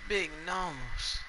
Big nose.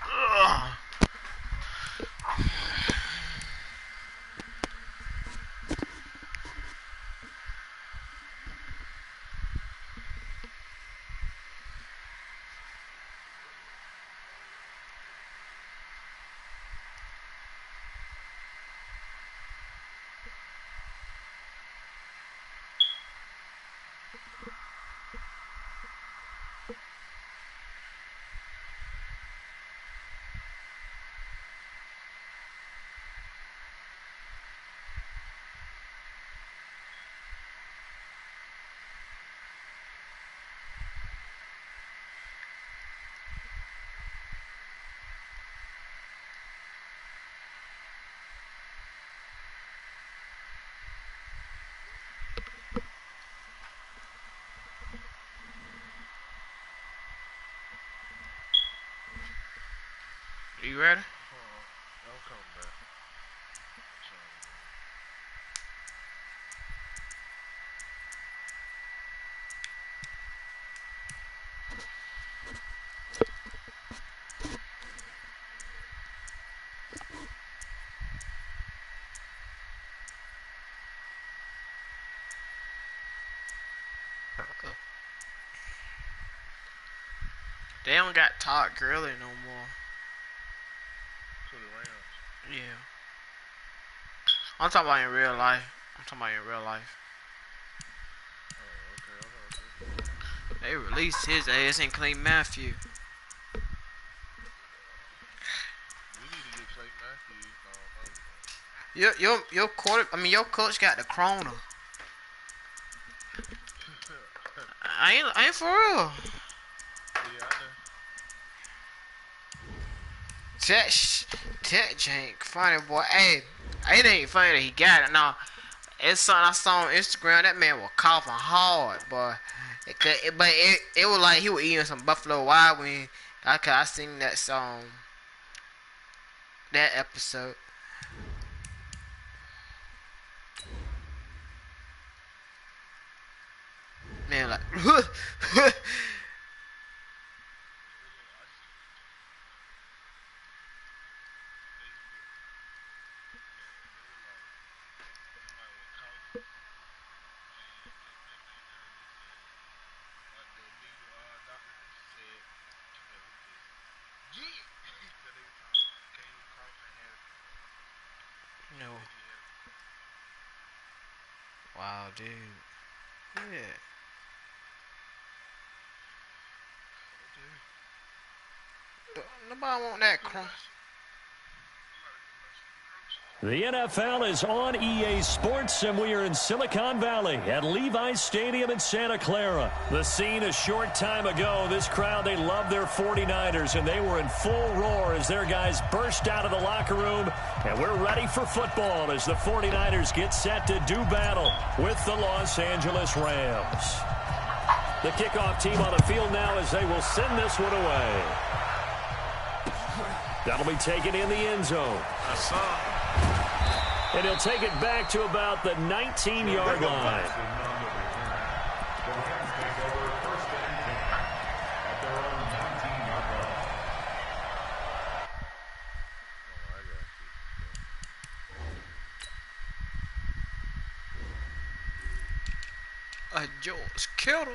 Ugh. You ready? Don't come back. They don't got Todd Gurley no more. To the Rams. Yeah. I'm talking about in real life. I'm talking about in real life. Oh, okay. They released his ass and Clay Matthew. We need to get Clay Matthews. Your coach got the corona. I ain't for real. Yeah, I know. That jank funny boy. Hey, it ain't funny that he got it. No, it's something I saw on Instagram. That man was coughing hard, boy. It was like he was eating some Buffalo Wild Wing. I seen that song, that episode. Man, like, no. Wow, dude. Yeah. Nobody want that crumb. The NFL is on EA Sports, and we are in Silicon Valley at Levi's Stadium in Santa Clara. The scene a short time ago, this crowd, they love their 49ers, and they were in full roar as their guys burst out of the locker room. And we're ready for football as the 49ers get set to do battle with the Los Angeles Rams. The kickoff team on the field now as they will send this one away. That'll be taken in the end zone. And he'll take it back to about the 19-yard line. George Kittle.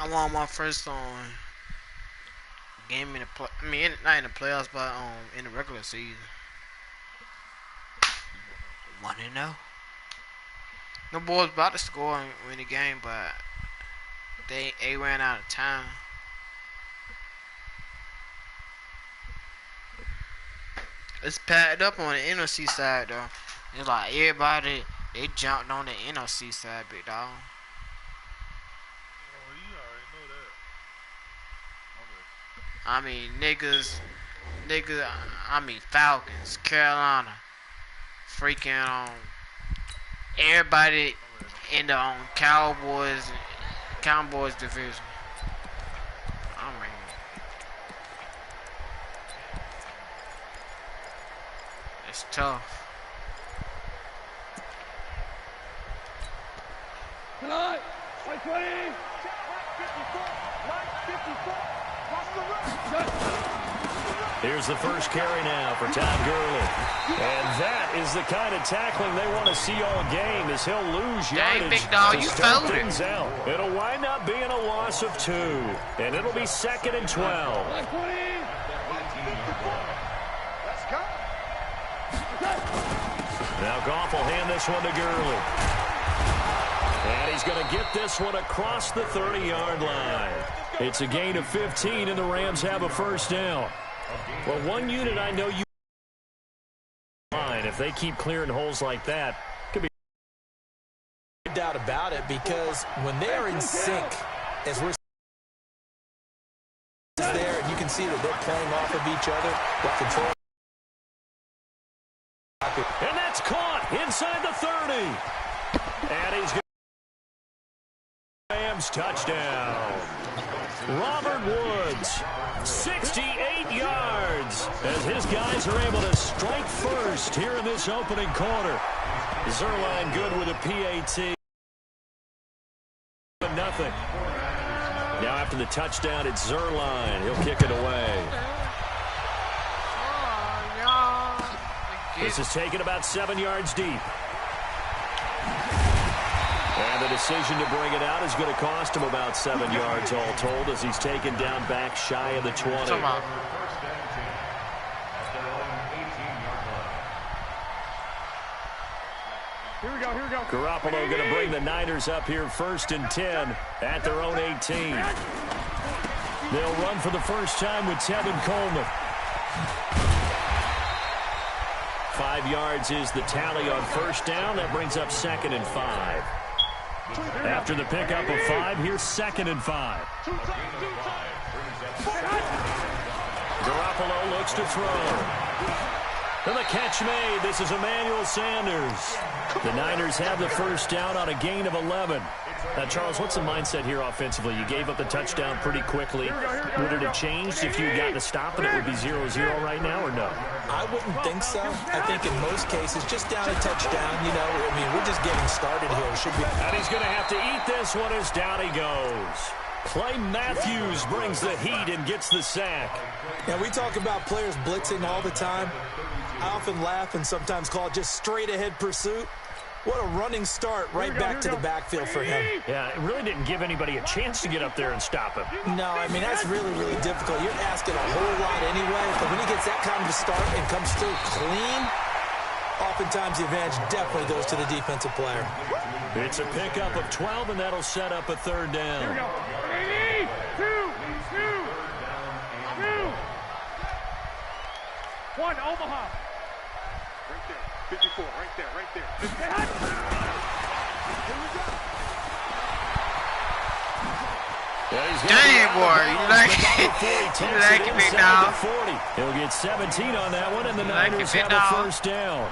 I won my first game in the not in the playoffs, but in the regular season. 1-0. No boys about to score and win the game, but they ran out of time. It's packed up on the NFC side though. It's like everybody they jumped on the NFC side, big dog. Oh, you already know that. I mean Falcons, Carolina, freaking everybody in the Cowboys division. I mean, it's tough. Tonight, 20. Here's the first carry now for Todd Gurley. And that is the kind of tackling they want to see all game, as he'll lose yardage. Dang, big dog, to you start fouled things out. It'll wind up being a loss of 2. And it'll be 2nd and 12. Now Goff will hand this one to Gurley. And he's going to get this one across the 30-yard line. It's a gain of 15, and the Rams have a first down. Well, one unit I know you line, if they keep clearing holes like that, could be no doubt about it, because when they are in sync, as we're there, and you can see that they're playing off of each other, while controlling. And that's caught inside the 30. And he's going to Rams touchdown. Robert Woods, 68 yards, as his guys are able to strike first here in this opening quarter. Zuerlein good with a PAT. Nothing. Now after the touchdown, it's Zuerlein. He'll kick it away. This is taken about 7 yards deep. And the decision to bring it out is going to cost him about 7 yards all told, as he's taken down back shy of the 20. Come on. Here we go. Garoppolo going to bring the Niners up here 1st and 10 at their own 18. They'll run for the first time with Tevin Coleman. 5 yards is the tally on first down. That brings up 2nd and 5. After the pickup of 5, here's 2nd and 5. Garoppolo looks to throw. And the catch made. This is Emmanuel Sanders. The Niners have the first down on a gain of 11. Now, Charles, what's the mindset here offensively? You gave up the touchdown pretty quickly. Would it have changed if you had gotten a stop and it would be 0-0 right now, or no? I wouldn't think so. I think in most cases, just down a touchdown, you know, I mean, we're just getting started here. It should be. And he's going to have to eat this one as down he goes. Clay Matthews brings the heat and gets the sack. Now, we talk about players blitzing all the time. I often laugh and sometimes call it just straight-ahead pursuit. What a running start right back to the backfield for him. Yeah, it really didn't give anybody a chance to get up there and stop him. No, I mean, that's really, really difficult. You're asking a whole lot anyway, but when he gets that kind of a start and comes through clean, oftentimes the advantage definitely goes to the defensive player. It's a pickup of 12, and that'll set up a 3rd down. Here we go. 2, 1, Omaha. Right there. 54, right there. Dang, boy, you like it, big dog. He'll get 17 on that one, and the Like it, Niners big have dog. a first down.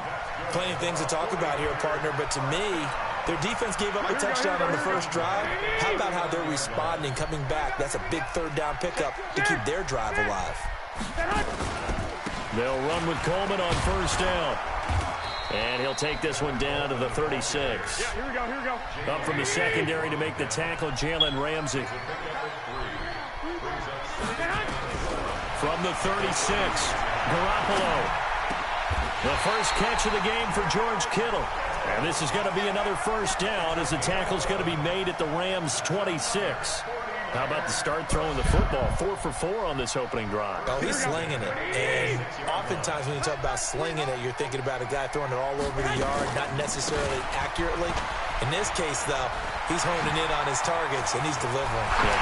Plenty of things to talk about here, partner, but to me, their defense gave up a touchdown on the first drive. How about how they're responding, coming back? That's a big 3rd down pickup to keep their drive alive. They'll run with Coleman on first down. And he'll take this one down to the 36. Yeah, here we go. Up from the secondary to make the tackle, Jalen Ramsey. From the 36, Garoppolo. The first catch of the game for George Kittle. And this is going to be another first down as the tackle's going to be made at the Rams' 26. How about the start throwing the football? 4 for 4 on this opening drive. Oh, he's slinging it. And oftentimes when you talk about slinging it, you're thinking about a guy throwing it all over the yard, not necessarily accurately. In this case, though, he's honing in on his targets, and he's delivering. And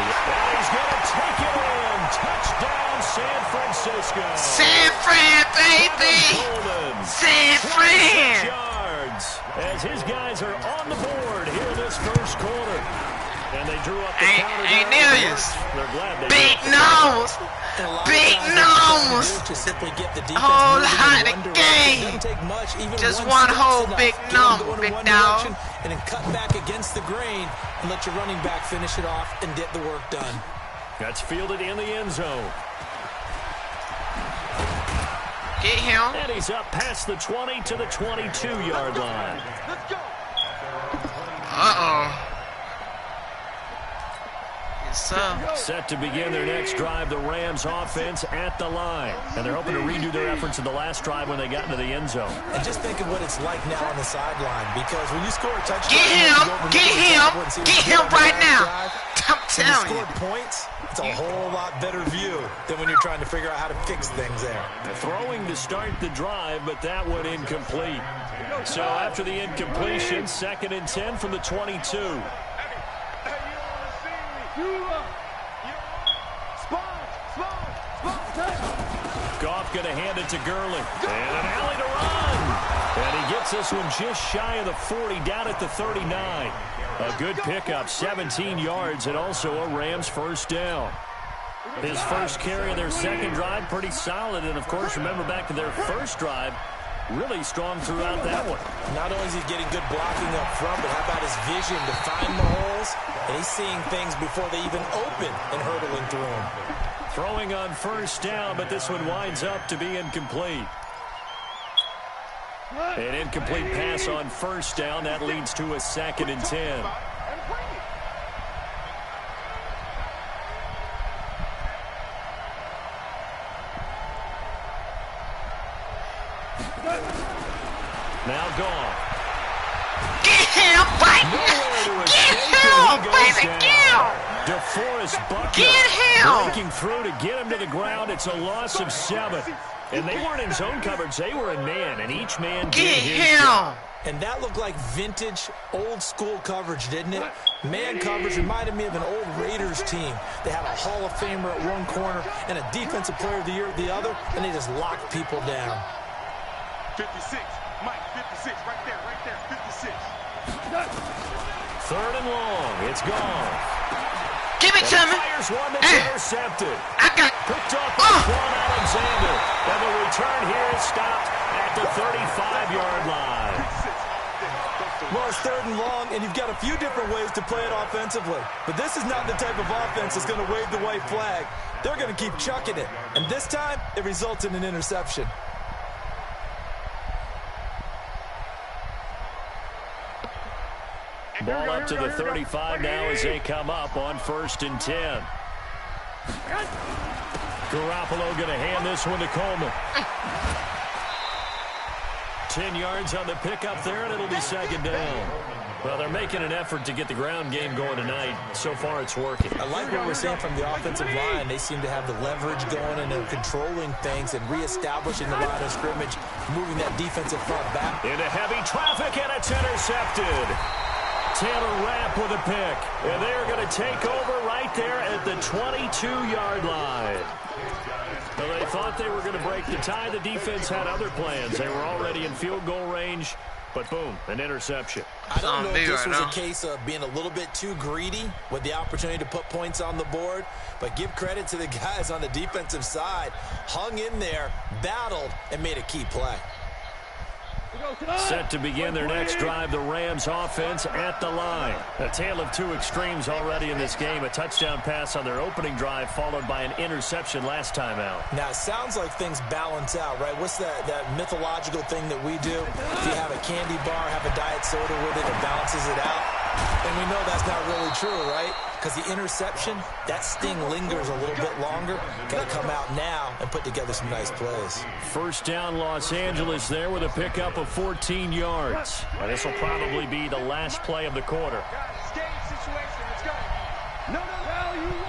he's going to take it in. Touchdown, San Francisco. San Fran, baby. San Fran. Yards as his guys are on the board here in this first quarter. And they drew up the counter. Ain't Nelius. They're glad they Big nose. Big nose. To simply get the defense Whole moving lot in of one game. direction. Doesn't take much. Even Just one one step's whole enough. big Get them number, going in big one dog. direction and then cut back against the grain and let your running back finish it off and get the work done. That's fielded in the end zone. Get him. And he's up past the 20 to the 22-yard line. Uh-oh. Yes, sir. Set to begin their next drive, the Rams offense at the line. And they're hoping to redo their efforts in the last drive when they got into the end zone. And just think of what it's like now on the sideline, because when you score a touchdown, Get him right now. I'm when you telling score you. points, it's a whole lot better view than when you're trying to figure out how to fix things there. Throwing to start the drive, but that one incomplete. So after the incompletion, 2nd and 10 from the 22. Goff going to hand it to Gurley. And an alley to run. And he gets this one just shy of the 40, down at the 39. A good pickup, 17 yards, and also a Rams first down. His first carry of their second drive, pretty solid. And, of course, remember back to their first drive, really strong throughout that one. Not only is he getting good blocking up front, but how about his vision to find the holes? And he's seeing things before they even open and hurdling through them. Throwing on first down, but this one winds up to be incomplete. An incomplete pass on first down. That leads to a 2nd and 10. Now gone. Get him, baby. Get him, baby. Get him. DeForest Buckner Get him. breaking through to get him to the ground. It's a loss of 7. And they weren't in zone coverage. They were in man, and each man did Get his him. job. And that looked like vintage, old-school coverage, didn't it? Man coverage reminded me of an old Raiders team. They had a Hall of Famer at one corner and a Defensive Player of the Year at the other, and they just locked people down. 56. Mike, 56. Right there, 56. 3rd and long. It's gone. Give it to me. Fires one that's intercepted. I got. Picked up by Quan Alexander. And the return here is stopped at the 35-yard line. Well, it's 3rd and long, and you've got a few different ways to play it offensively. But this is not the type of offense that's going to wave the white flag. They're going to keep chucking it. And this time, it results in an interception. Ball up to the 35 now as they come up on 1st and 10. Garoppolo going to hand this one to Coleman. 10 yards on the pickup there, and it'll be 2nd down. Well, they're making an effort to get the ground game going tonight. So far, it's working. I like what we're seeing from the offensive line. They seem to have the leverage going, and they're controlling things and reestablishing the line of scrimmage, moving that defensive front back. Into heavy traffic, and it's intercepted. Taylor Rapp with a pick. And they're going to take over right there at the 22-yard line. Well, they thought they were going to break the tie. The defense had other plans. They were already in field goal range, but boom, an interception. I don't know if this was right a case of being a little bit too greedy with the opportunity to put points on the board, but give credit to the guys on the defensive side. Hung in there, battled, and made a key play. Set to begin their next drive, the Rams offense at the line. A tale of two extremes already in this game. A touchdown pass on their opening drive followed by an interception last time out. Now, it sounds like things balance out, right? What's that mythological thing that we do? If you have a candy bar, have a diet soda with it, it balances it out. And we know that's not really true, right? Because the interception, that sting lingers a little bit longer. Got to come out now and put together some nice plays. First down, Los Angeles there with a pickup of 14 yards. And this will probably be the last play of the quarter. Escape situation. Let's go. No.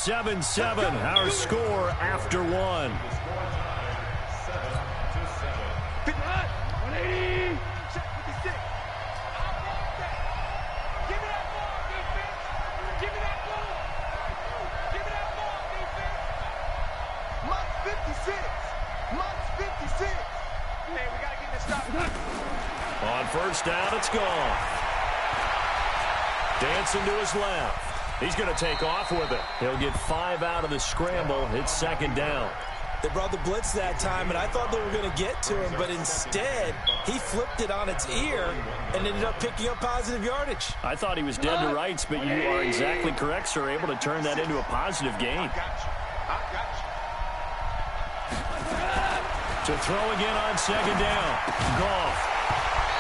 7-7, our score after one. 180. Check 56. Give me that ball, defense. Give me that ball. Give me that ball, defense. Mott's 56. Mott's 56. Man, we got to get this stop. On first down, it's gone. Dancing to his left. He's going to take off with it. He'll get 5 out of the scramble. It's second down. They brought the blitz that time, and I thought they were going to get to him, but instead, he flipped it on its ear and ended up picking up positive yardage. I thought he was dead to rights, but you are exactly correct, sir. Able to turn that into a positive gain. I got you. To throw again on second down. Goff.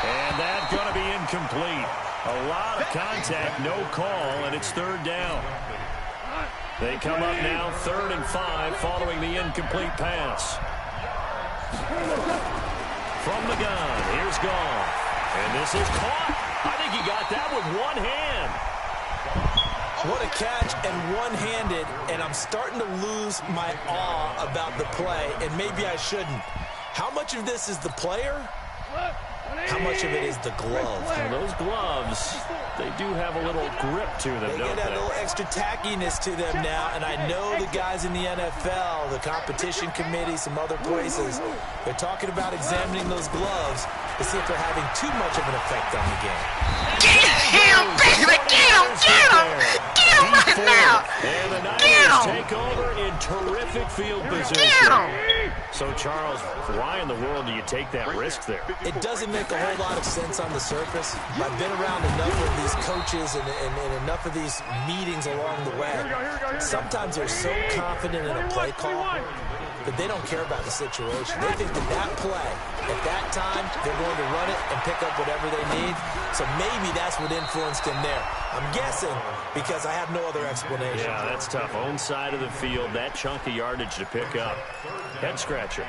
And that's going to be incomplete. A lot of contact, no call, and it's third down. They come up now 3rd and 5 following the incomplete pass. From the gun, here's Goff. And this is caught. I think he got that with one hand. What a catch and one-handed, and I'm starting to lose my awe about the play, and maybe I shouldn't. How much of this is the player? How much of it is the glove? Well, those gloves, they do have a little grip to them, They don't get that they? little extra tackiness to them now, and I know the guys in the NFL, the competition committee, some other places, they're talking about examining those gloves to see if they're having too much of an effect on the game. Get him, baby! Get him! Get him! Get him right now! And the Get Niners him! take over in terrific field position. Get him! So, Charles, why in the world do you take that risk there? It doesn't make a whole lot of sense on the surface. I've been around enough of these coaches and enough of these meetings along the way. Sometimes they're so confident in a play call that they don't care about the situation. They think that play, at that time, they're going to run it and pick up whatever they need. So maybe that's what influenced him there. I'm guessing because I have no other explanation. Yeah, that's tough. Own side of the field, that chunk of yardage to pick up. Head scratcher.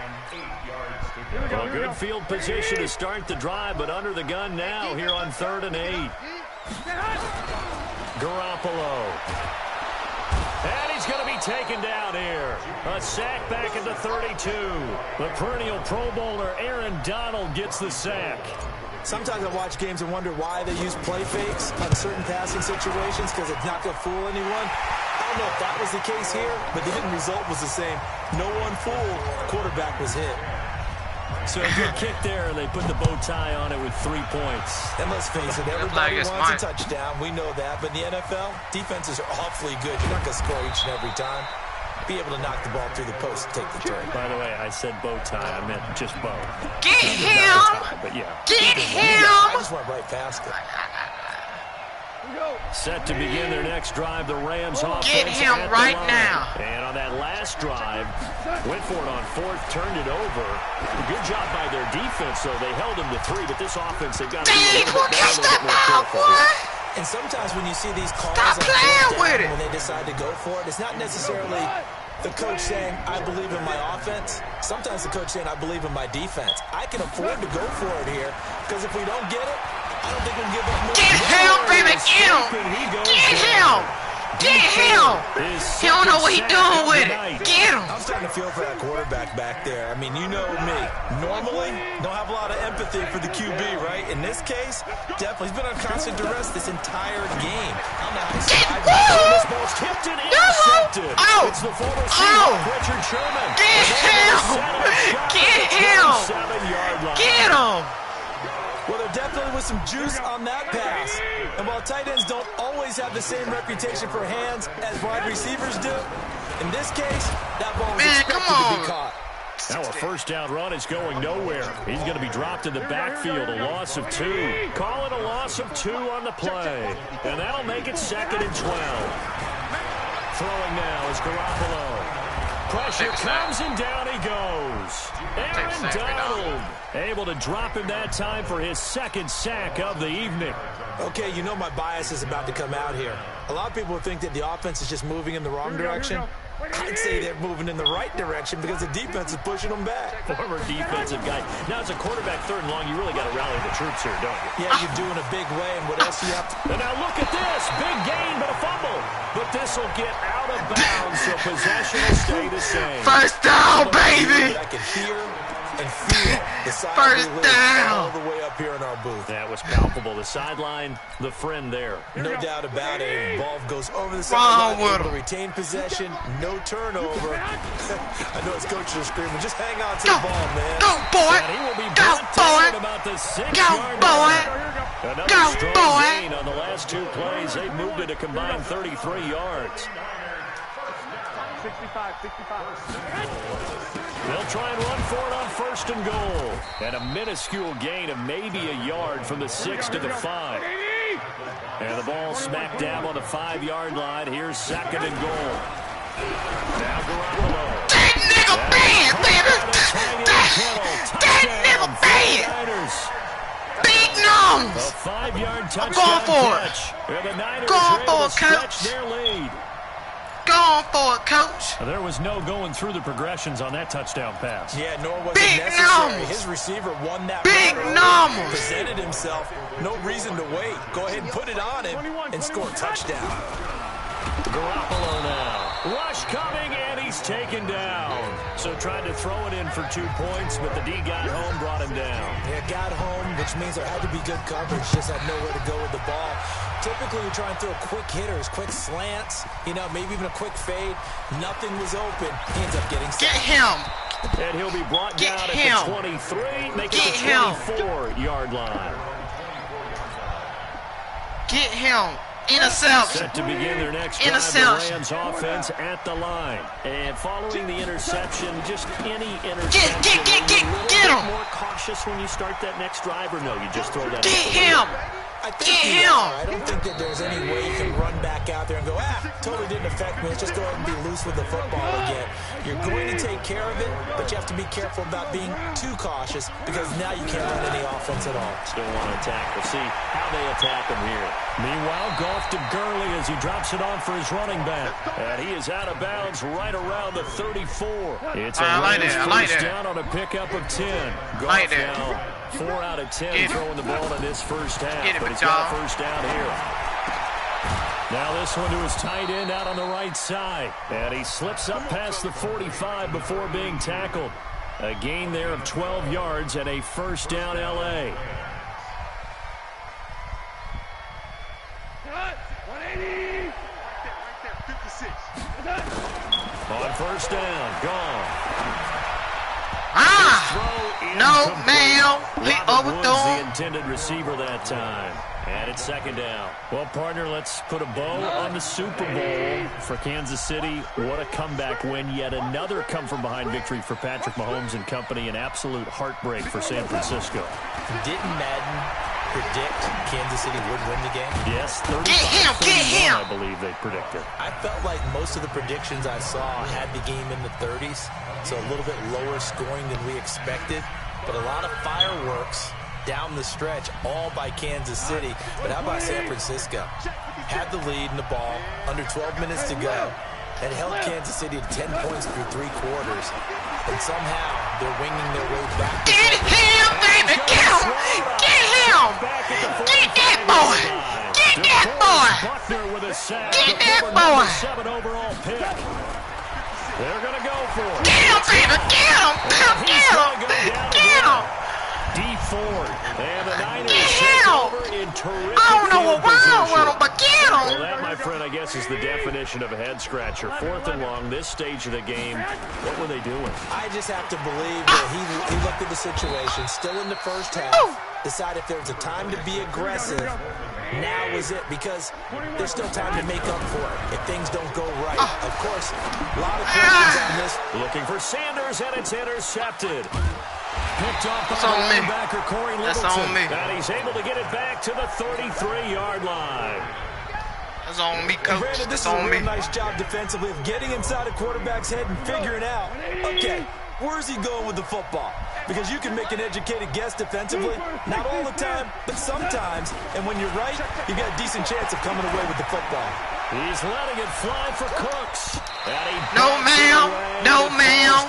Well, good field position to start the drive, but under the gun now here on 3rd and 8. Garoppolo. And he's going to be taken down here. A sack back at the 32. The perennial Pro Bowler Aaron Donald gets the sack. Sometimes I watch games and wonder why they use play fakes on certain passing situations because it's not going to fool anyone. I don't know if that was the case here, but the end result was the same. No one fooled. Quarterback was hit. So a good kick there, and they put the bow tie on it with 3 points. And let's face it, everybody wants a touchdown. We know that. But in the NFL, defenses are awfully good. You're not going to score each and every time. Be able to knock the ball through the post and take the turn. By the way, I said bow tie. I meant just bow. Get him! Tie, but yeah. Get I him! just went right past it. Set to begin their next drive, the Rams offense. Get him at the right line. now. And on that last drive, went for it on 4th, turned it over. Good job by their defense, though. They held them to 3, but this offense, they've got to be a Dang, little bit catch better, a that little bit more ball, careful boy! here. And sometimes when you see these calls Stop on playing fourth with down, it. when they decide to go for it, it's not necessarily the coach saying, I believe in my offense. Sometimes the coach saying, I believe in my defense. I can afford to go for it here because if we don't get it, I don't think we'll give up more. Get him, baby! Get him! Get him! Get him! He don't know what he's doing with it. Get him! I'm starting to feel for that quarterback back there. I mean, you know me. Normally, don't have a lot of empathy for the QB, right? In this case, definitely. He's been on constant duress this entire game. I don't know how he's surviving. This ball's tipped and intercepted. Oh! It's the former Oh! Seahawk, Richard Sherman. Get him! Get him! 7-yard line. Get him! Well, there definitely was some juice on that pass. And while tight ends don't always have the same reputation for hands as wide receivers do, in this case, that ball was Man, expected come to be on. caught. Now a first down run is going nowhere. He's going to be dropped in the backfield, a loss of 2. Call it a loss of 2 on the play. And that'll make it 2nd and 12. Throwing now is Garoppolo. Pressure comes and down he goes. Aaron Donald able to drop him that time for his 2nd sack of the evening. Okay, you know my bias is about to come out here. A lot of people think that the offense is just moving in the wrong direction. I'd say they're moving in the right direction because the defense is pushing them back. Former defensive guy. Now, as a quarterback, 3rd and long, you really got to rally the troops here, don't you? Yeah, you're doing a big way, and what else do you have to... And now look at this. Big gain, but a fumble. But this will get out of bounds, so possession will stay the same. First down, baby. I can hear and feel the side First down. all the way up here in our booth. That was palpable. The sideline, the friend there. No doubt about it. Ball goes over the Wrong sideline, with able to him. retain possession, no turnover. I know his coaches are screaming, just hang on to the ball, man. Go, boy. And he will be Go, brought down boy. at about the 6-yard Go, boy. line. Another Go, strong boy. gain on the last 2 plays. They moved it a combined 33 yards. 65. They'll try and run for it on 1st and goal. And a minuscule gain of maybe a yard from the 6 to the 5. And the ball smack dab on the 5-yard line. Here's 2nd and goal. Now Garoppolo. That nigga bad, baby. That nigga bad. Big A nose. 5-yard touchdown going for it. catch. And the Niners Going are able for to it, stretch Coach. their lead. Go on for it, coach. There was no going through the progressions on that touchdown pass. Yeah, nor was Big it necessary. numbers. His receiver won that Big run early, numbers. presented himself. No reason to wait. Go ahead and put it on him and score a touchdown. Garoppolo now. Rush coming, and he's taken down. So tried to throw it in for 2 points, but the D got home, brought him down. Yeah, got home, which means there had to be good coverage. Just had nowhere to go with the ball. Typically, you try and throw quick hitters, quick slants, maybe even a quick fade. Nothing was open. He ends up getting Get sacked. him. And he'll be brought Get down him. at the 23, making Get the him. 24-yard line. Get him. Interception. Set to begin their next drive, the Interception. Rams offense at the line. And following the interception, just any interception. Get are you a little get bit him. more cautious when you start that next drive, or no, you just throw that Get out the him. I think Get you him. are. I don't think that there's any way you can run back out there and go, totally didn't affect me. Let's just go ahead and be loose with the football again. You're going to take care of it, but you have to be careful about being too cautious because now you can't run any offense at all. Still want to attack. We'll see how they attack him here. Meanwhile, Goff to Gurley as he drops it on for his running back. And he is out of bounds right around the 34. It's a I like Rams that. I like first that. down on a pickup of 10. Goff Like that. now 4 out of 10 Get it. throwing the ball in this first half. Get it, But he's got a Bajar. first down here. Now this one to his tight end out on the right side. And he slips up past the 45 before being tackled. A gain there of 12 yards and a first down L.A. 180. Right there, 56. On first down, gone. Throw No, incomplete. ma'am. He Robert Woods, overthrew the him. intended receiver that time. And it's 2nd down. Well, partner, let's put a bow on the Super Bowl for Kansas City. What a comeback win. Yet another come-from-behind victory for Patrick Mahomes and company. An absolute heartbreak for San Francisco. Didn't Madden predict Kansas City would win the game? Yes, 35-31, Get him. I believe they predicted. I felt like most of the predictions I saw had the game in the 30s, so a little bit lower scoring than we expected, but a lot of fireworks down the stretch, all by Kansas City. But how about San Francisco? Had the lead in the ball, under 12 minutes to go, and held Kansas City to 10 points through 3 quarters, and somehow they're winging their way back. Get him, baby. Get him. Get him. Get that boy. Get that boy. Buckner with a sack. Get The that former boy. number 7 overall pick. They're going to go for it. Get him, baby. Get him. Get him. Get him. D Ford. And the Niners Get take him. over in terrific I don't know field what's wrong position. with him, but get Well, him. that, my friend, I guess is the definition of a head-scratcher. 4th and long, this stage of the game. What were they doing? I just have to believe that he looked at the situation, still in the first half, decided if there was a time to be aggressive, now was it, because there's still time to make up for it if things don't go right. Of course, a lot of questions on this. Looking for Sanders, and it's intercepted. Picked off That's by on me. linebacker Corey That's Littleton. on me. And he's able to get it back to the 33-yard line. That's on me, coach. Brandon, this That's is a on real me. nice job defensively of getting inside a quarterback's head and figuring out, okay, where's he going with the football? because you can make an educated guess defensively. Not all the time, but sometimes. And when you're right, you've got a decent chance of coming away with the football. He's letting it fly for Cooks. No, ma'am. No, ma'am.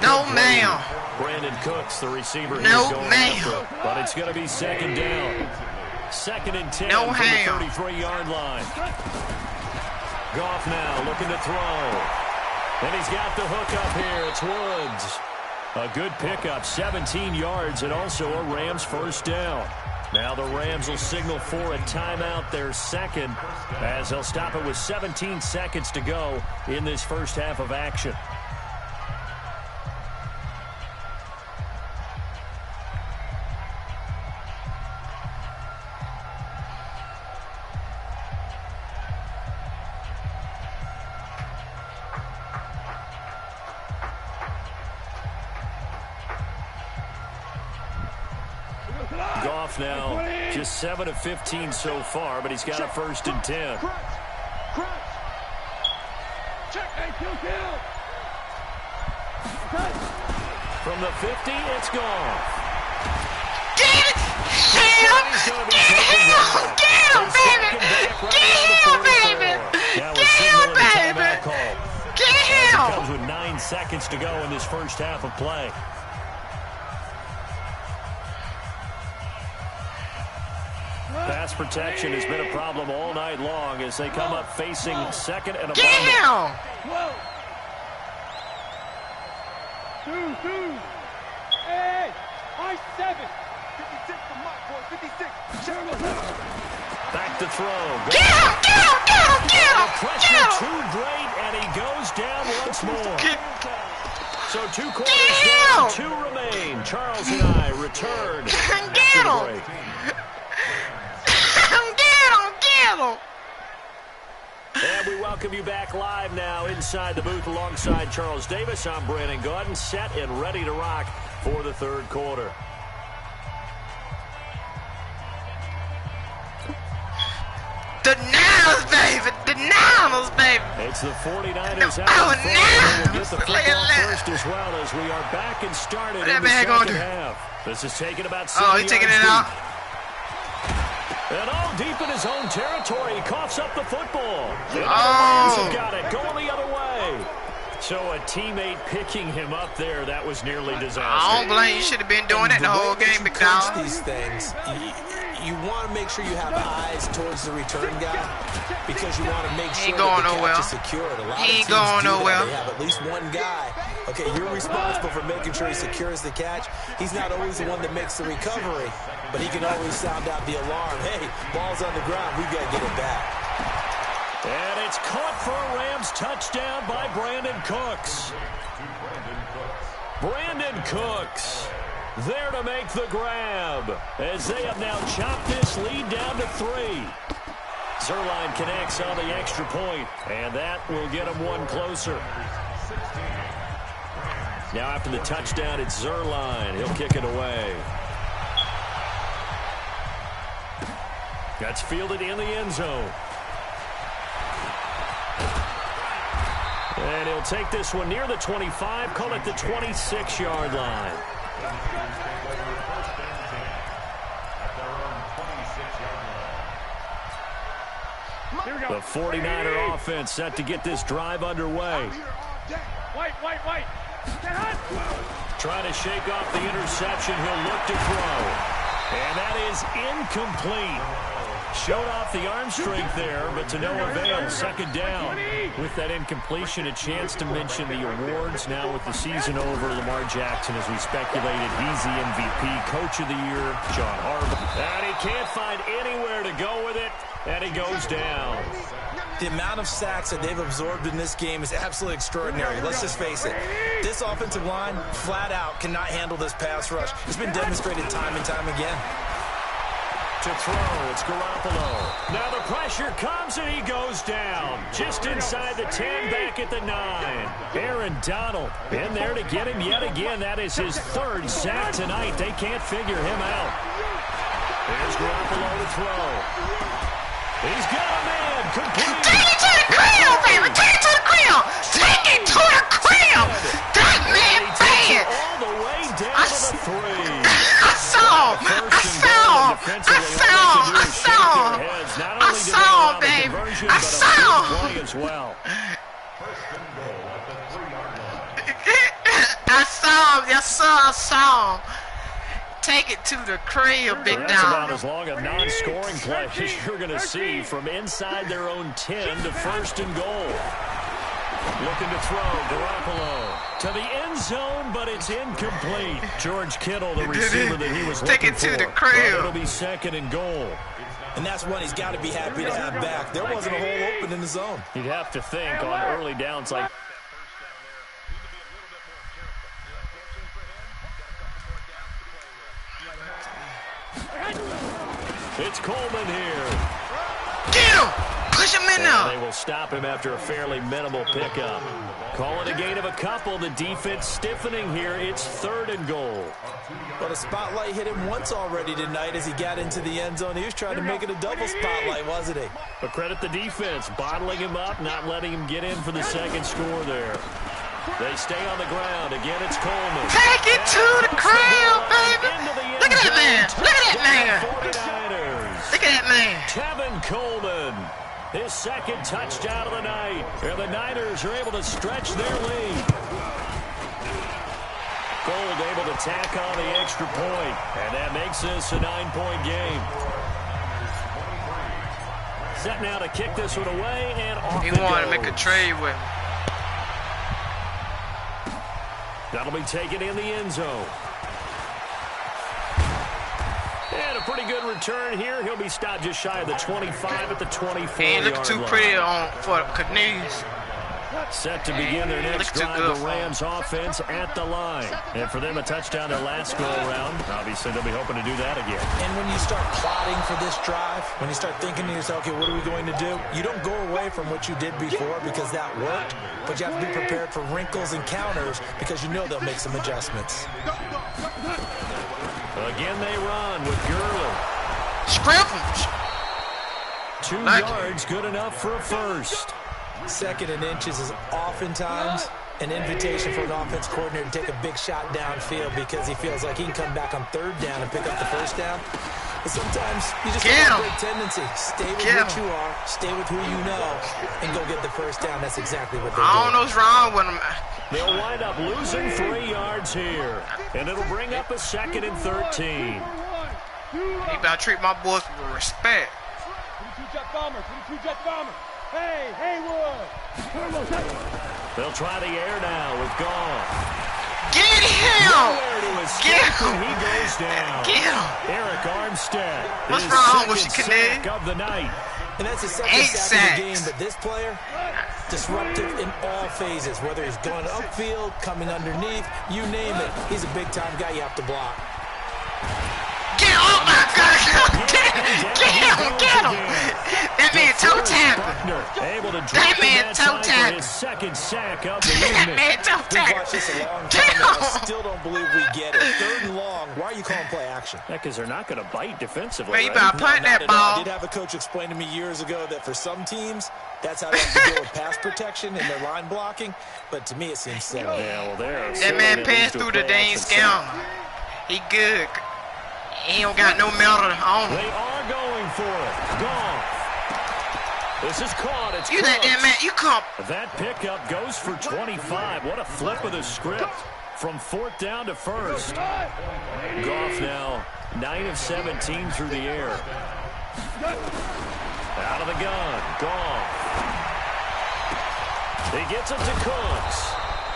No, ma'am. Brandon Cooks, the receiver. No, ma'am. But it's going to be second down. 2nd and 10 no from the 33-yard line. Goff now looking to throw. And he's got the hook up here. It's Woods. A good pickup, 17 yards, and also a Rams first down. Now the Rams will signal for a timeout, their second, as they'll stop it with 17 seconds to go in this first half of action. Goff now just 7 of 15 so far, but he's got a 1st and 10. From the 50, it's Goff. Get it! Get him! Get him, baby! Get him, baby! Get him, baby! Get him! Comes with 9 seconds to go in this first half of play. Pass protection has been a problem all night long as they come up facing 2nd and a Get him! 2. Hey, I 7. 56 for Mike, boy. 56. Back to throw. Get him! Get him! Get him! Get him! Pressure Get him! too great, and he goes down once more. So 2 quarters Get down, him! 2 remain. Charles and I return Get after the him! break. Get him! And we welcome you back live now inside the booth alongside Charles Davis. I'm Brandon Gaudin, set and ready to rock for the 3rd quarter. The Niners, baby! The Niners, baby! It's the 49ers out Oh, in front. We'll get the Niners! football first as well as we are back and started What in that the man gonna second do? half. This is taking about 7 Oh, he taking yards it out? deep. And all deep in his own territory, he coughs up the football. And the Rams have got it, going the other way. So a teammate picking him up there, that was nearly disaster. I don't blame you. Should have been doing that the whole game, Coach McDowell. these things, you want to make sure you have eyes towards the return guy because you want to make He sure ain't going that the nowhere. catch is secured. A lot He ain't of teams going do that. nowhere. They have at least one guy. Okay, you're responsible for making sure he secures the catch. He's not always the one that makes the recovery, but he can always sound out the alarm. Hey, ball's on the ground. We've got to get it back. And it's caught for a Rams touchdown by Brandon Cooks. Brandon Cooks there to make the grab as they have now chopped this lead down to 3. Zuerlein connects on the extra point, and that will get him one closer. Now after the touchdown, it's Zuerlein. He'll kick it away. That's fielded in the end zone. And he'll take this one near the 25, call it the 26-yard line. The 49er offense set to get this drive underway. White. Trying to shake off the interception, he'll look to throw. And that is incomplete. Showed off the arm strength there, but to no avail. Second down. With that incompletion, a chance to mention the awards. Now with the season over, Lamar Jackson, as we speculated, he's the MVP, Coach of the Year, John Harbaugh. And he can't find anywhere to go with it, and he goes down. The amount of sacks that they've absorbed in this game is absolutely extraordinary. Let's just face it. This offensive line, flat out, cannot handle this pass rush. It's been demonstrated time and time again. To throw, it's Garoppolo. Now the pressure comes and he goes down. Just inside the 10, back at the 9. Aaron Donald in there to get him yet again. That is his 3rd sack tonight. They can't figure him out. Here's Garoppolo to throw. He's got a man. Complete. Take it to the crib, baby. Take it to the crib. Take it to the crib. That man bad. All the way down I to the I saw him. Take it to the crib, big dog. That's about as long a non-scoring play as you're going to see from inside their own 10 to first and goal. Looking to throw, Garoppolo to the end zone, but it's incomplete. George Kittle, the receiver that he was looking for. Take it to the crib. It'll be second and goal. And that's one he's got to be happy to have back. There wasn't a hole open in the zone. You'd have to think on early downs like... It's Coleman here. Get him! Push him in there. They will stop him after a fairly minimal pickup. Call it a gain of a couple. The defense stiffening here. It's third and goal. But a spotlight hit him once already tonight as he got into the end zone. He was trying to make it a double spotlight, wasn't he? But credit the defense, bottling him up, not letting him get in for the second score there. They stay on the ground. Again, it's Coleman. Take it to the crib, baby. Look at that man. Look at that man. 49ers. Look at that man. Tevin Coleman. His second touchdown of the night. And the Niners are able to stretch their lead. Gold able to tack on the extra point. And that makes this a 9-point game. Set now to kick this one away. And off He it wanted to goes. make a trade with him. That'll be taken in the end zone. And a pretty good return here. He'll be stopped just shy of the 25 at the 24-yard He ain't looking too line. pretty for Cornelius. Set to begin their next Looks too drive, good the for him. Rams offense at the line. And for them, a touchdown their last go-around. Obviously, they'll be hoping to do that again. And when you start plotting for this drive, when you start thinking to yourself, okay, what are we going to do? You don't go away from what you did before because that worked, but you have to be prepared for wrinkles and counters because you know they'll make some adjustments. Again, they run with Gurley. Scrimp him. 2 Like it. yards, good enough for a first. Second and inches is oftentimes an invitation for an offense coordinator to take a big shot downfield because he feels like he can come back on third down and pick up the first down. But sometimes you just Get have a him. great tendency. Stay with Get what him. you are, stay with who you know, and go get the first down. That's exactly what they I don't do. know what's wrong with him. They'll wind up losing 3 yards here. And it'll bring up a second and 13. He better treat my boys with respect. 22 jet bomber, 22 jet bomber. Hey, Haywood. They'll try the air now with Goff. Get him! Nowhere to escape, Get him! and he goes down. Get him! Eric Armstead. What's his wrong with second you, sack of the night. And that's the second 8 sack of the game, sacks. but this player, disruptive in all phases, whether he's going upfield, coming underneath, you name it. He's a big-time guy you have to block. Get him! Oh my God! Get him! Get him! That man toe tapping. Buckner able to drop That man that toe time for tapping. his second sack of the That evening. man toe We've watched this a tapping. long Get time now. I him! still don't believe we get it. Third and long. Why are you calling play action? Yeah, because they're not going to bite defensively. Man, you right? better punt that I ball. did have a coach explain to me years ago that for some teams, that's how they have to deal with pass protection and their line blocking. But to me, it seems silly. Yeah, well, there. That man passed through the dang scam. He good. He don't got no metal on him. They are going for it. Goff. This is caught. It's You let that man, you come. That pickup goes for 25. What a flip of the script. From fourth down to first. Goff now 9 of 17 through the air. Out of the gun. Goff. He gets it to Cooks.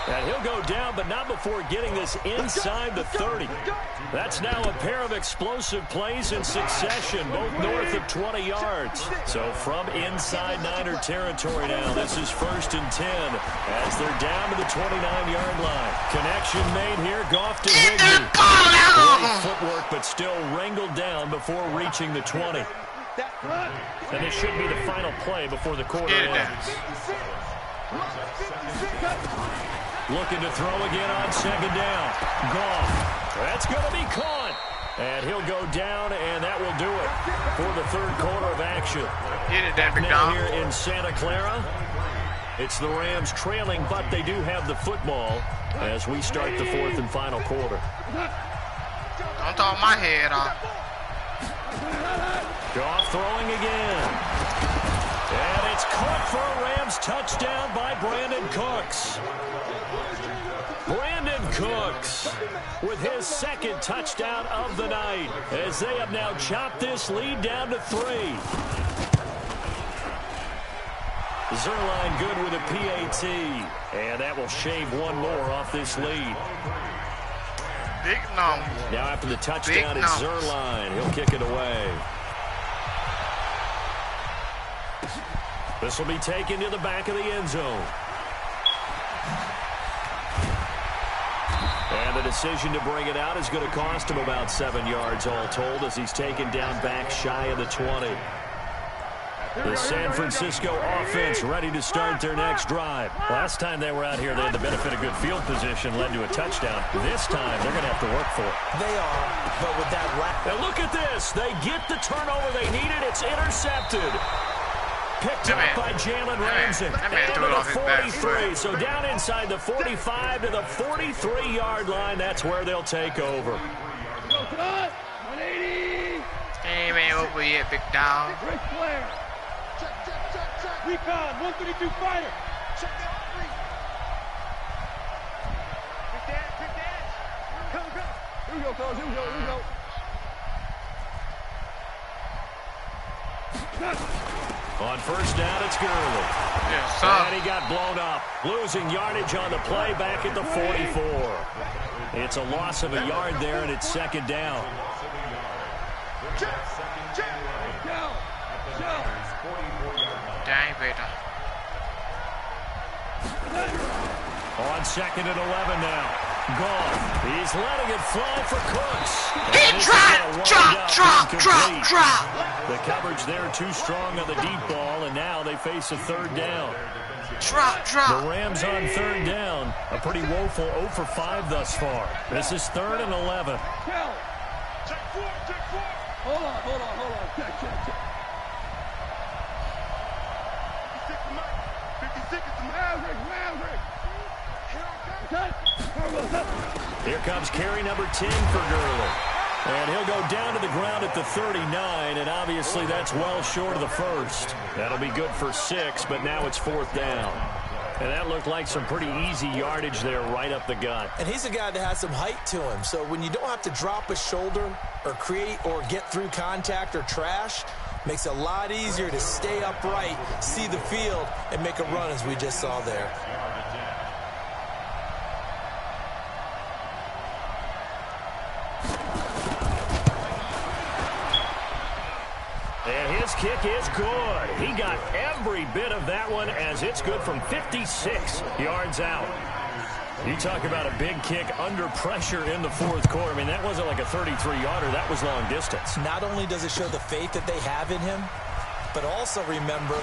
And he'll go down, but not before getting this inside the 30. That's now a pair of explosive plays in succession, both north of 20 yards. So from inside Niner territory now, this is 1st and 10 as they're down to the 29-yard line. Connection made here, Goff to Get Higbee. that ball out Great of him. footwork, but still wrangled down before reaching the 20. And this should be the final play before the quarter Get it down. ends. Looking to throw again on second down. Goff. That's going to be caught. And he'll go down, and that will do it for the third quarter of action. Get it down, big Now dog. here in Santa Clara, it's the Rams trailing, but they do have the football as we start the fourth and final quarter. Don't start my head off. Goff throwing again. And it's caught for a Rams touchdown by Brandon Cooks. Brandon Cooks with his second touchdown of the night as they have now chopped this lead down to 3. Zuerlein good with a PAT, and that will shave one more off this lead. Big numbers. Now after the touchdown, it's Zuerlein. He'll kick it away. This will be taken to the back of the end zone. And the decision to bring it out is going to cost him about 7 yards all told as he's taken down back shy of the 20. The San Francisco offense ready to start their next drive. Last time they were out here, they had the benefit of good field position, led to a touchdown. This time, they're going to have to work for it. They are, but with that and look at this. They get the turnover they needed. It's intercepted. Picked up by Jalen Ramsey. And to the 43. So down inside the 45 to the 43-yard line. That's where they'll take over. 180. Ain't man over yet, big dog. Great player. Recon, 132 fighter. Check that three. Quick dash. Come. Here we go, fellas. Here we go. On first down, it's Gurley. Yes, sir. And he got blown up. Losing yardage on the play back at the 44. It's a loss of a yard there, and it's second down. Dang, Peter. On second and 11 now. Goff. He's letting it fly for Cooks. He tried. Drop. The coverage there too strong on the deep ball, and now they face a third down. Drop. The Rams on third down. A pretty woeful 0 for 5 thus far. This is 3rd and 11. Check 4. Hold on. Check. 56 is the Maverick. Here comes carry number 10 for Gurley. And he'll go down to the ground at the 39, and obviously that's well short of the first. That'll be good for 6, but now it's 4th down. And that looked like some pretty easy yardage there right up the gut. And he's a guy that has some height to him. So when you don't have to drop a shoulder or create or get through contact or trash, makes it a lot easier to stay upright, see the field, and make a run as we just saw there. And his kick is good. He got every bit of that one as it's good from 56 yards out. You talk about a big kick under pressure in the 4th quarter. I mean, that wasn't like a 33-yarder. That was long distance. Not only does it show the faith that they have in him, but also remember,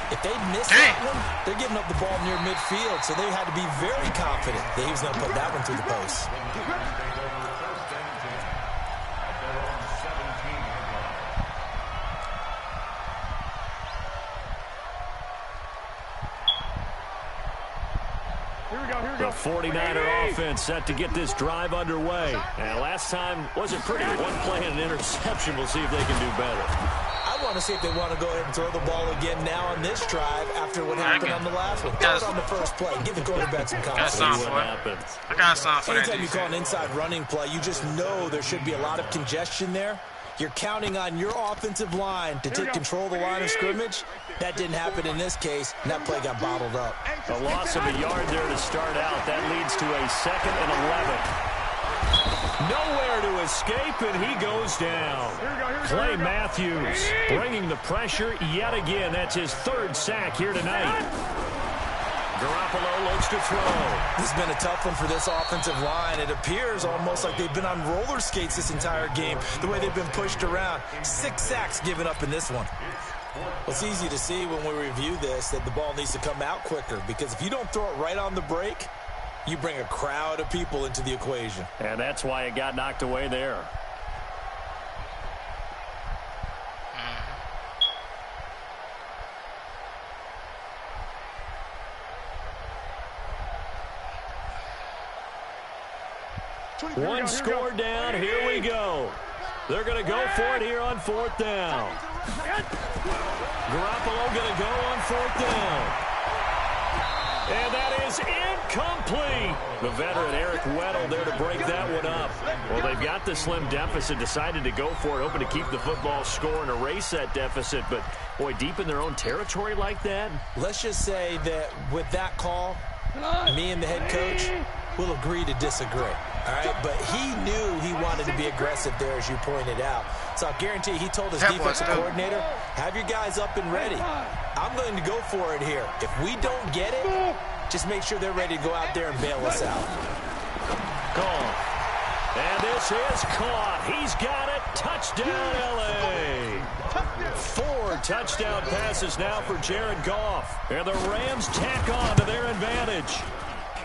if they miss that one, they're giving up the ball near midfield, so they had to be very confident that he was going to put that one through the post. The 49er offense set to get this drive underway. And last time wasn't pretty. One play and an interception. We'll see if they can do better. I want to see if they want to go ahead and throw the ball again now on this drive after what happened on the last one. Throw it on the first play. Give the quarterback some confidence. I got something for that. Anytime you call an inside running play, you just know there should be a lot of congestion there. You're counting on your offensive line to take control of the line of scrimmage. That didn't happen in this case, and that play got bottled up. A loss of a yard there to start out. That leads to a 2nd and 11. Nowhere to escape, and he goes down. Clay Matthews bringing the pressure yet again. That's his 3rd sack here tonight. Garoppolo looks to throw. This has been a tough one for this offensive line. It appears almost like they've been on roller skates this entire game, the way they've been pushed around. 6 sacks given up in this one. Well, it's easy to see when we review this that the ball needs to come out quicker, because if you don't throw it right on the break, you bring a crowd of people into the equation. And that's why it got knocked away there. One score down. Here we go. They're going to go for it here on 4th down. Garoppolo going to go on 4th down. And that is incomplete. The veteran Eric Weddle there to break that one up. Well, they've got the slim deficit, decided to go for it, hoping to keep the football score and erase that deficit. But, boy, deep in their own territory like that. Let's just say that with that call, me and the head coach will agree to disagree. All right, but he knew he wanted to be aggressive there, as you pointed out. So I guarantee he told his defensive coordinator, have your guys up and ready. I'm going to go for it here. If we don't get it, just make sure they're ready to go out there and bail us out. Gone. And this is caught. He's got it. Touchdown, L.A. 4 touchdown passes now for Jared Goff. And the Rams tack on to their advantage.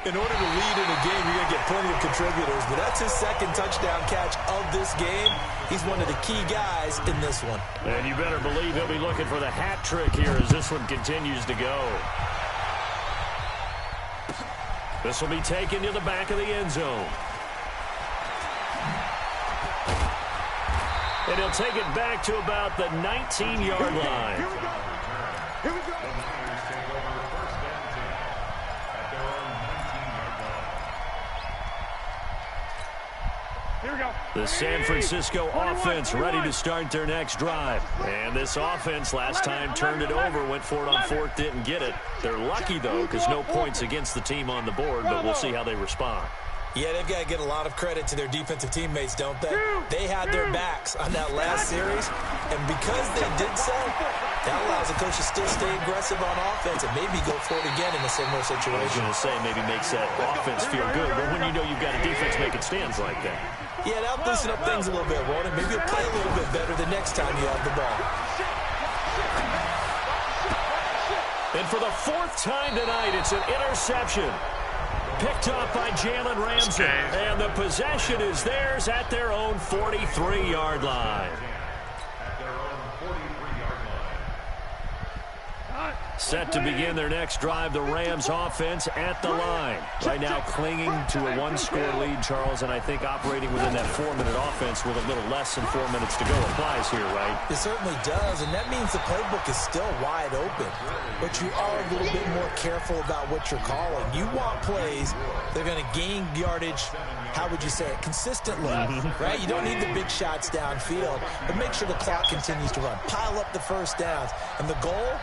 In order to lead in a game, you're going to get plenty of contributors, but that's his second touchdown catch of this game. He's one of the key guys in this one. And you better believe he'll be looking for the hat trick here as this one continues to go. This will be taken to the back of the end zone. And he'll take it back to about the 19-yard line. Here we go. The San Francisco offense ready to start their next drive. And this offense last time turned it over, went for it on 4th, didn't get it. They're lucky, though, because no points against the team on the board, but we'll see how they respond. Yeah, they've got to get a lot of credit to their defensive teammates, don't they? They had their backs on that last series, and because they did so, that allows the coach to still stay aggressive on offense and maybe go for it again in a similar situation. I was going to say maybe makes that offense feel good, but when you know you've got a defense making stands like that. Yeah, that'll loosen up things a little bit, won't it? Maybe you'll play a little bit better the next time you have the ball. And for the 4th time tonight, it's an interception. Picked off by Jalen Ramsey. And the possession is theirs at their own 43-yard line. Set to begin their next drive, the Rams offense at the line. Right now clinging to a 1-score lead, Charles, and I think operating within that 4-minute offense with a little less than 4 minutes to go applies here, right? It certainly does, and that means the playbook is still wide open. But you are a little bit more careful about what you're calling. You want plays that are going to gain yardage, how would you say it, consistently, right? You don't need the big shots downfield, but make sure the clock continues to run. Pile up the first downs, and the goal,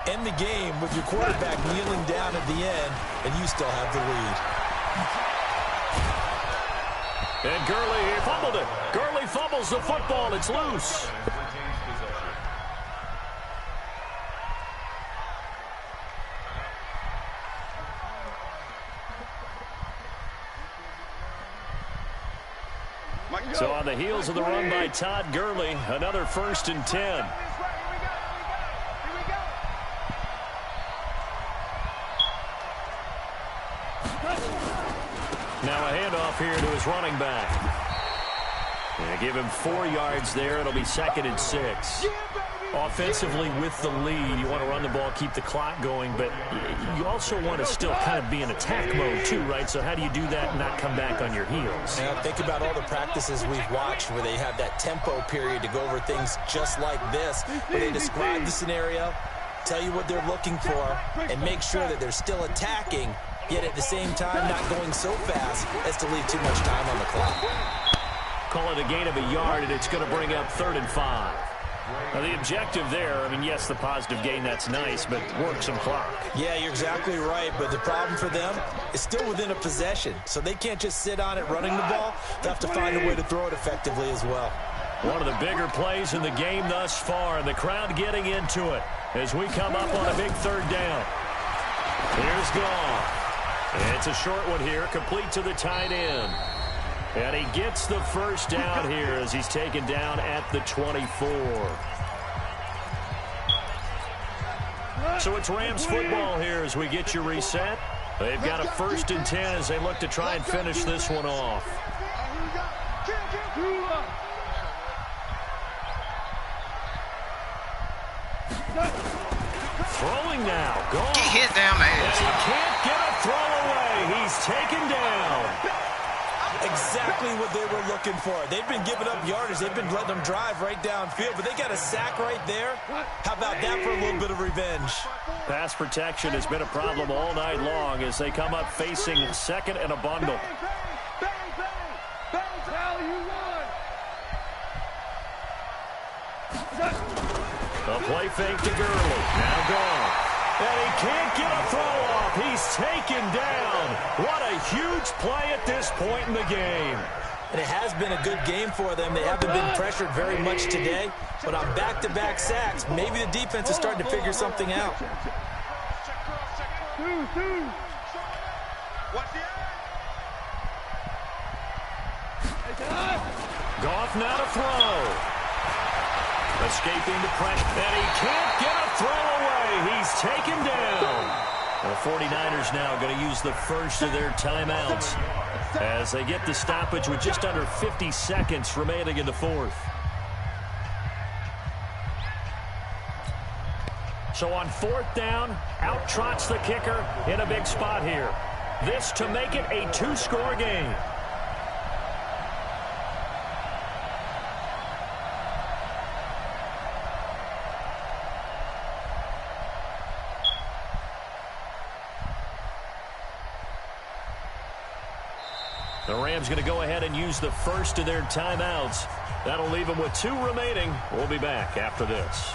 end the game with your quarterback kneeling down at the end, and you still have the lead. And Gurley fumbled it. Gurley fumbles the football. It's loose. So on the heels of the run by Todd Gurley, another 1st and 10. Now a handoff here to his running back. And give him 4 yards there. It'll be 2nd and 6. Offensively with the lead, you want to run the ball, keep the clock going, but you also want to still kind of be in attack mode too, right? So how do you do that and not come back on your heels? Now think about all the practices we've watched where they have that tempo period to go over things just like this, where they describe the scenario, tell you what they're looking for, and make sure that they're still attacking, yet at the same time not going so fast as to leave too much time on the clock. Call it a gain of a yard, and it's going to bring up 3rd and 5. Now the objective there, I mean, yes, the positive gain, that's nice, but work some clock. Yeah, you're exactly right, but the problem for them is still within a possession, so they can't just sit on it running the ball. They have to find a way to throw it effectively as well. One of the bigger plays in the game thus far, and the crowd getting into it as we come up on a big 3rd down. Here's Goff. It's a short one here, complete to the tight end. And he gets the 1st down here as he's taken down at the 24. So it's Rams football here as we get you reset. They've got a 1st and 10 as they look to try and finish this one off. Throwing now. Gone. Get hit down, man. And he can't get a throw away. He's taken down. Exactly what they were looking for. They've been giving up yardage. They've been letting them drive right downfield, but they got a sack right there. How about that for a little bit of revenge? Pass protection has been a problem all night long as they come up facing second and a bundle. A play fake to Gurley. Now gone. And he can't get a throw off. He's taken down. What a huge play at this point in the game. And it has been a good game for them. They haven't been pressured very much today. But on back-to-back sacks, maybe the defense is starting to figure something out. Goff now to throw. Escaping the pressure. And he can't get a throw away. He's taken down. The 49ers now going to use the first of their timeouts as they get the stoppage with just under 50 seconds remaining in the fourth. So on fourth down, out trots the kicker in a big spot here. This to make it a two-score game. The Rams going to go ahead and use the first of their timeouts. That'll leave them with 2 remaining. We'll be back after this.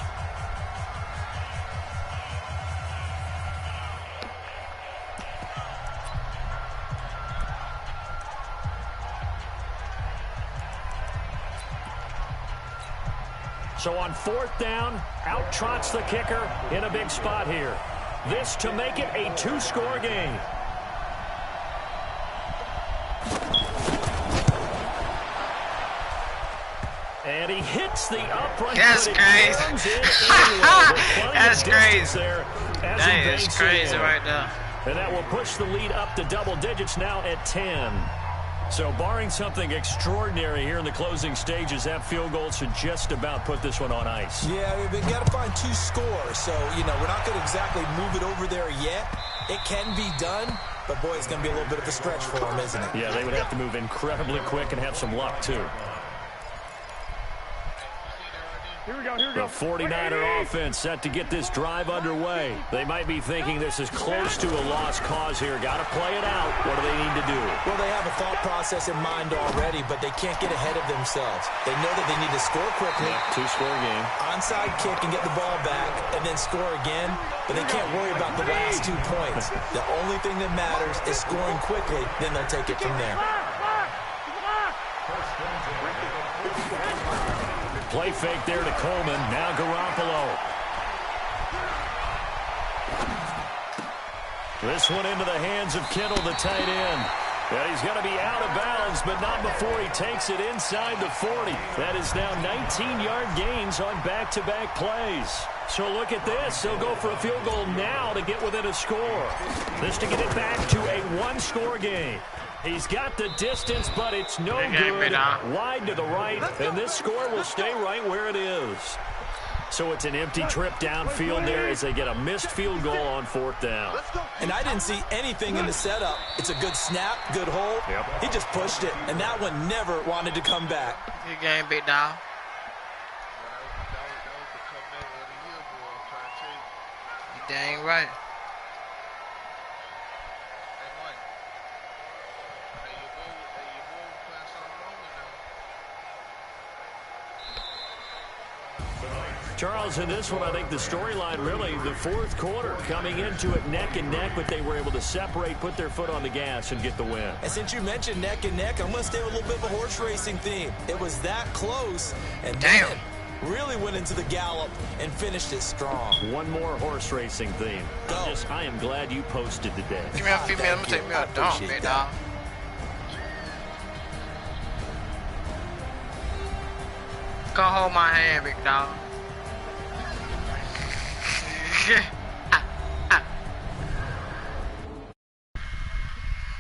So on fourth down, out trots the kicker in a big spot here. This to make it a two-score game. And he hits the upright. That's crazy. That's crazy. That is crazy right there. And that will push the lead up to double digits now at 10. So barring something extraordinary here in the closing stages, that field goal should just about put this one on ice. Yeah, we've got to find 2 scores. So, you know, we're not going to exactly move it over there yet. It can be done, but boy, it's going to be a little bit of a stretch for them, isn't it? Yeah, they would have to move incredibly quick and have some luck, too. Here we go, here we go. The 49er offense set to get this drive underway. They might be thinking this is close to a lost cause here. Got to play it out. What do they need to do? Well, they have a thought process in mind already, but they can't get ahead of themselves. They know that they need to score quickly. Yeah, two-score game. Onside kick and get the ball back, and then score again. But they can't worry about the last 2 points. The only thing that matters is scoring quickly. Then they'll take it from there. Play fake there to Coleman. Now Garoppolo. This one into the hands of Kittle, the tight end. And he's going to be out of bounds, but not before he takes it inside the 40. That is now 19-yard gains on back-to-back plays. So look at this. They'll go for a field goal now to get within a score. This to get it back to a one-score game. He's got the distance, but it's no good. Wide to the right, and this score will stay right where it is. So it's an empty trip downfield there as they get a missed field goal on fourth down. And I didn't see anything in the setup. It's a good snap, good hold. Yep. He just pushed it, and that one never wanted to come back. Good game, big dog. You dang right. Charles, in this one, I think the storyline really, the fourth quarter, coming into it neck and neck, but they were able to separate, put their foot on the gas, and get the win. And since you mentioned neck and neck, I'm going to stay with a little bit of a horse racing theme. It was that close, and then really went into the gallop and finished it strong. One more horse racing theme. I am glad you posted today. Give me a few minutes. I'm going to take me a dump, big dog. Come hold my hand, big dog.